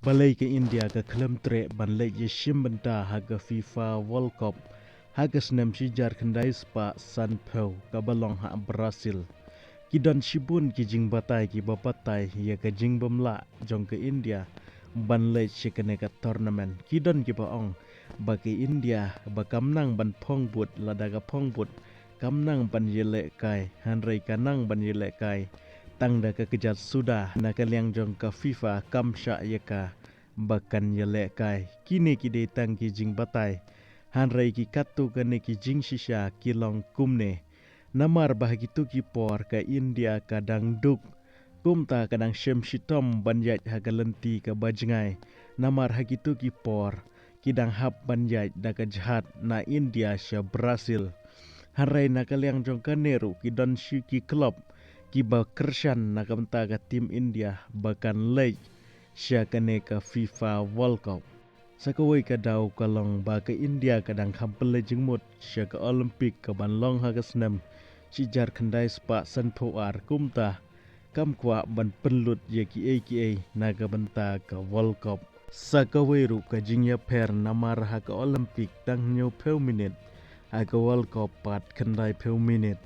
Balai ke India ke kelam trek banlai Yeshim benda haga FIFA World Cup haga senam sijar kendai spa San Peu ke balong ha Brazil. Kidan shibun ki jing batai ki bapatai ya ke jing bamla jong ke India banlai shikane ka tournament. Kidan ki baong bagi India bakamnang ban phong but ladaga phong but kamnang ban yele kai hanrei kanang ban yele kai tang da ka kejat sudah nak liang jong ka FIFA kamsha yaka bakan yele kai kini kide tang ki jing batai hanrei ki katu kane ki jing shisha kilong kumne namar bahagi tu ki por ka India kadang duk kumta kadang shem shitom banjat hagalenti ka bajngai namar hagi tu ki por kidang hap banjat da ka jahat na India sha Brazil hanrei nakaliang jong kaneru kidon shi ki club kiba kershan nakamta ka tim India bakan lej sya kane ka FIFA World Cup. Sakawai ka daw kalong ba ka India kadang hampel jengmut sya ka Olympic ka banlong ha kasnam sijar khandai spa san ar kumta kam kwa ban penlut ye ki naga banta ka World Cup. Sakawai ru ka jingya per namar ha ka Olympic tang nyo peu minute ha ka World Cup pat khandai peu minute.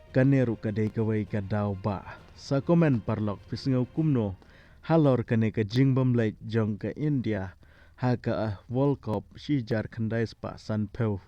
Kaneru kadai kawai ka daw ba sa komen parlok pisngau kumno halor kane ka jingbam lai jong ka India ha ka World Cup sijar khandai spa san peu